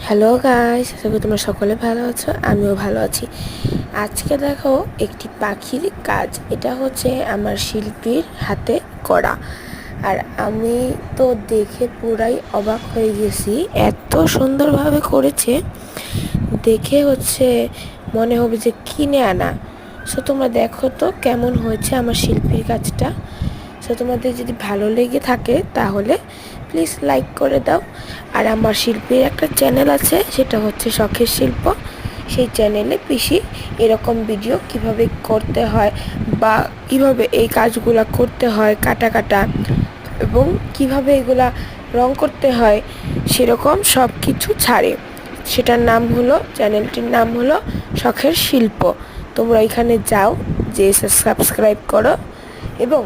Hello guys, আশা করি তোমরা সকলে ভালো আছো। আমিও ভালো আছি। আজকে দেখো একটি পাখির কাজ। এটা হচ্ছে আমার শিল্পীর হাতে করা। আর আমি তো দেখে পুরাই অবাক হয়ে গেছি, এত সুন্দরভাবে করেছে। দেখে মনে হবে যে কিনে আনা। সো তোমরা দেখো তো কেমন হয়েছে আমার শিল্পীর কাজটা। সো তোমাদের যদি ভালো লেগে থাকে তাহলে প্লিজ লাইক করে দাও। আর আমার শিল্পীর একটা চ্যানেল আছে, সেটা হচ্ছে শখের শিল্প। সেই চ্যানেলে পিসি এরকম ভিডিও কিভাবে করতে হয় বা কিভাবে এই কাজগুলো করতে হয়, কাটা কাটা, এবং কিভাবে এগুলা রং করতে হয়, সেরকম সব কিছু ছাড়ে। সেটার নাম হলো, চ্যানেলটির নাম হলো শখের শিল্প। তোমরা এখানে যাও, যে সাবস্ক্রাইব করো এবং